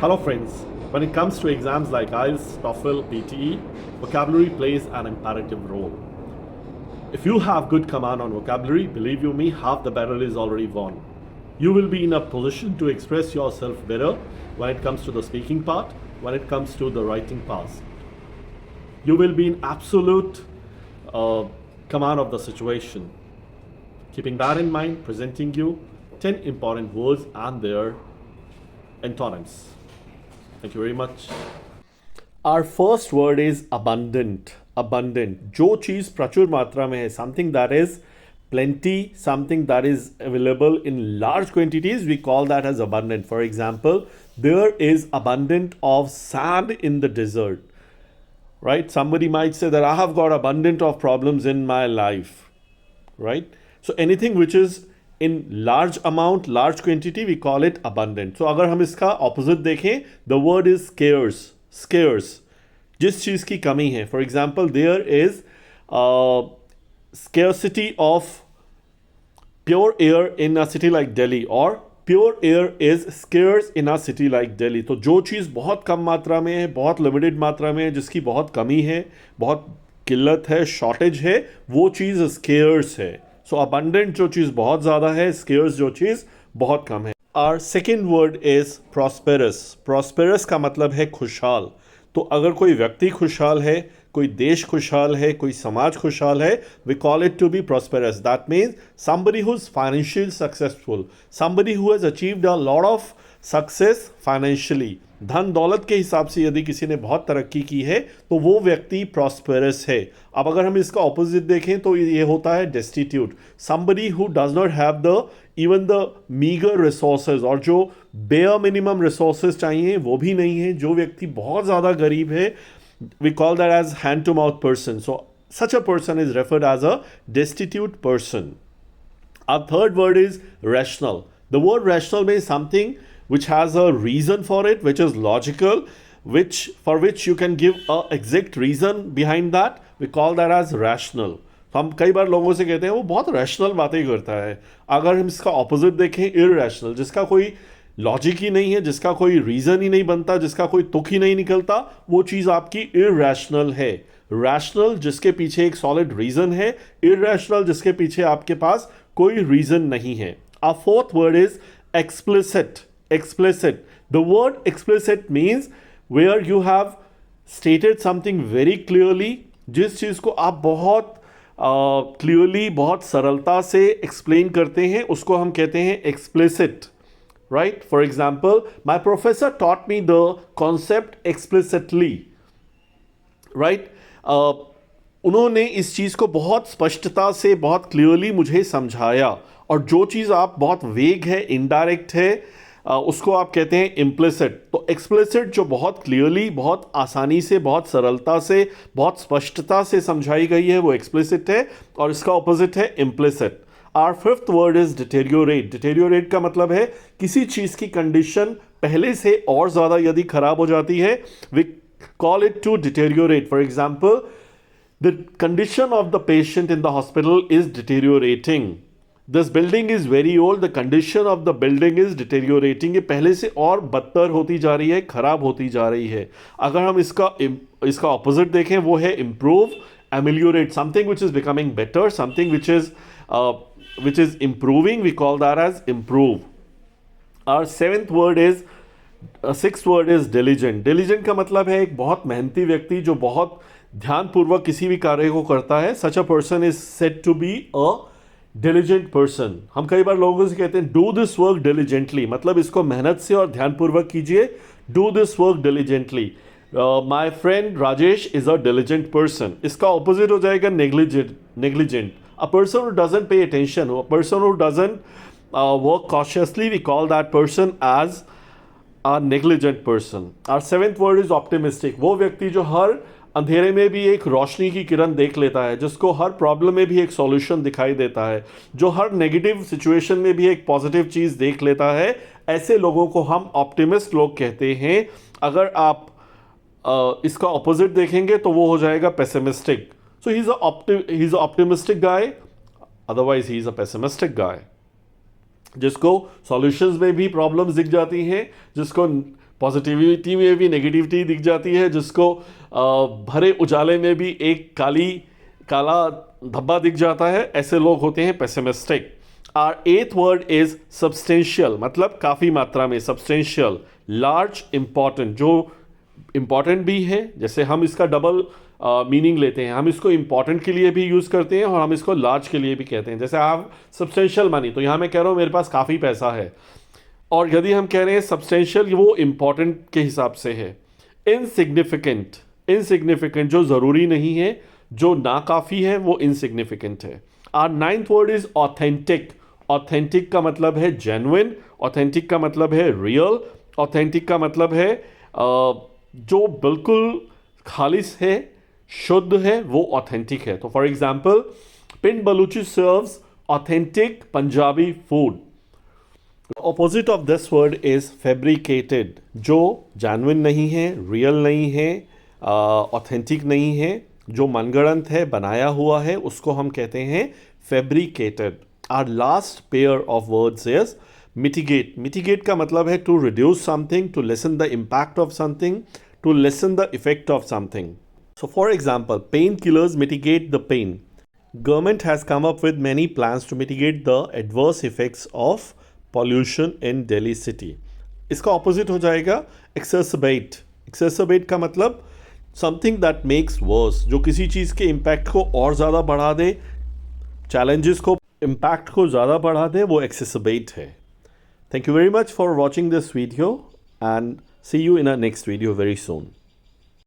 Hello friends, when it comes to exams like IELTS, TOEFL, PTE, vocabulary plays an imperative role. If you have good command on vocabulary, believe you me, half the battle is already won. You will be in a position to express yourself better when it comes to the speaking part, when it comes to the writing part. You will be in absolute command of the situation. Keeping that in mind, presenting you 10 important words and their antonyms. Thank you very much. Our first word is abundant. Abundant. जो चीज़ प्रचुर मात्रा में है, something that is plenty, something that is available in large quantities, we call that as abundant. For example, there is abundant of sand in the desert. Right? Somebody might say that I have got abundant of problems in my life. Right? So anything which is in large amount, large quantity, we call it abundant. So अगर हम इसका opposite देखें, the word is scarce. Scarce. जिस चीज़ की कमी है. For example, there is scarcity of pure air in a city like Delhi, or pure air is scarce in a city like Delhi. तो जो चीज़ बहुत कम मात्रा में है, बहुत लिमिटेड मात्रा में है, जिसकी बहुत कमी है, बहुत किल्लत है, शॉर्टेज है, वो चीज़ scarce है. सो अबंडेंट जो चीज़ बहुत ज़्यादा है, स्केयर्स जो चीज़ बहुत कम है. Our second word is prosperous. Prosperous का मतलब है खुशहाल. तो अगर कोई व्यक्ति खुशहाल है, कोई देश खुशहाल है, कोई समाज खुशहाल है, we call it to be prosperous. That means somebody who is financially successful, somebody who has achieved a lot of success financially. धन दौलत के हिसाब से यदि किसी ने बहुत तरक्की की है तो वो व्यक्ति प्रॉस्पेरस है. अब अगर हम इसका ऑपोजिट देखें तो ये होता है destitute. Somebody who does not have the even the meagre resources, और जो बेयर मिनिमम रिसोर्सेज चाहिए वो भी नहीं है, जो व्यक्ति बहुत ज़्यादा गरीब है, we call that as hand to mouth person. So such a person is referred as a destitute person. Our third word is rational. The word rational means something which has a reason for it, which is logical, for which you can give a exact reason behind that. We call that as rational. तो हम कई बार लोगों से कहते हैं वो बहुत rational बातें करता है. अगर हम इसका ऑपोजिट देखें, इरैशनल, जिसका कोई लॉजिक ही नहीं है, जिसका कोई रीज़न ही नहीं बनता, जिसका कोई तुक ही नहीं निकलता, वो चीज़ आपकी इरैशनल है. रैशनल जिसके पीछे एक सॉलिड रीज़न है, इरैशनल जिसके पीछे आपके पास कोई रीज़न नहीं है. Our fourth word is explicit. Explicit. The word explicit means where you have stated something very clearly. जिस चीज़ को आप बहुत क्लियरली, बहुत सरलता से एक्सप्लेन करते हैं, उसको हम कहते हैं explicit. Right? For example, my professor taught me the concept explicitly. Right? उन्होंने इस चीज़ को बहुत स्पष्टता से, बहुत क्लियरली मुझे समझाया. और जो चीज़ आप बहुत वेग है, इनडायरेक्ट है, उसको आप कहते हैं इम्प्लिसिट. तो एक्सप्लिसिट जो बहुत क्लियरली, बहुत आसानी से, बहुत सरलता से, बहुत स्पष्टता से समझाई गई है, वो एक्सप्लिसिट है, और इसका ऑपोजिट है implicit. Our fifth word is deteriorate. Deteriorate का मतलब है किसी चीज़ की कंडीशन पहले से और ज़्यादा यदि खराब हो जाती है, we call it to deteriorate. For example, the condition of the patient in the hospital is deteriorating. This building is very old. The condition of the building is deteriorating. ये पहले से और बदतर होती जा रही है, खराब होती जा रही है. अगर हम इसका ऑपोजिट देखें, वो है improve, ameliorate. Something which is becoming better, something which is improving, we call that as improve. Our sixth word is diligent. Diligent का मतलब है एक बहुत मेहनती व्यक्ति जो बहुत ध्यानपूर्वक किसी भी कार्य को करता है. Such a person is said to be a diligent person. हम कई बार लोगों से कहते हैं डू दिस वर्क डिलीजेंटली, मतलब इसको मेहनत से और ध्यानपूर्वक कीजिए. Do this work diligently. My friend Rajesh is a diligent person. इसका ऑपोजिट हो जाएगा negligent. A person who doesn't pay attention, a person who doesn't work cautiously, we call that person as a negligent person. Our seventh word is optimistic. वो व्यक्ति जो हर अंधेरे में भी एक रोशनी की किरण देख लेता है, जिसको हर प्रॉब्लम में भी एक सॉल्यूशन दिखाई देता है, जो हर नेगेटिव सिचुएशन में भी एक पॉजिटिव चीज़ देख लेता है, ऐसे लोगों को हम ऑप्टिमिस्ट लोग कहते हैं. अगर आप इसका ऑपोजिट देखेंगे तो वो हो जाएगा pessimistic. So he is a optimistic guy, otherwise he is a pessimistic guy. जिसको सॉल्यूशंस में भी प्रॉब्लम्स दिख जाती हैं, जिसको पॉजिटिविटी में भी नेगेटिविटी दिख जाती है, जिसको भरे उजाले में भी एक काला धब्बा दिख जाता है, ऐसे लोग होते हैं पेसिमिस्टिक। आर एथ वर्ड इज सब्सटेंशियल, मतलब काफ़ी मात्रा में, सब्सटेंशियल, लार्ज, इम्पॉर्टेंट, जो इम्पॉर्टेंट भी है, जैसे हम इसका डबल मीनिंग लेते हैं, हम इसको इम्पॉर्टेंट के लिए भी यूज़ करते हैं और हम इसको लार्ज के लिए भी कहते हैं। जैसे आप सब्सटेंशियल मनी, तो यहाँ मैं कह रहा हूँ मेरे पास काफ़ी पैसा है, और यदि हम कह रहे हैं सब्सटेंशियल, वो इम्पॉर्टेंट के हिसाब से है। इनसिग्निफिकेंट, इनसिग्निफिकेंट जो ज़रूरी नहीं है, जो नाकाफ़ी है, वो इनसिग्निफिकेंट है। Our ninth word is authentic. Authentic का मतलब है जेन्युइन, ऑथेंटिक का मतलब है रियल, ऑथेंटिक का मतलब है जो बिल्कुल खालिस है, शुद्ध है, वो ऑथेंटिक है। तो for example, Pind Balluchi serves authentic Punjabi food. Opposite of this word is fabricated, जो जेन्युइन नहीं है, रियल नहीं है, ऑथेंटिक नहीं है, जो मनगढ़ंत है, बनाया हुआ है, उसको हम कहते हैं fabricated. Our last pair of words is mitigate. Mitigate का मतलब है to reduce something, to lessen the impact of something, to lessen the effect of something. So for example, painkillers mitigate the pain. Government has come up with many plans to mitigate the adverse effects of pollution in Delhi city. इसका opposite हो जाएगा exacerbate. Exacerbate का मतलब something that makes worse, जो किसी चीज़ के impact को और ज़्यादा बढ़ा दे, challenges को, impact को ज़्यादा बढ़ा दे, वो exacerbate है. Thank you very much for watching this video and see you in our next video very soon.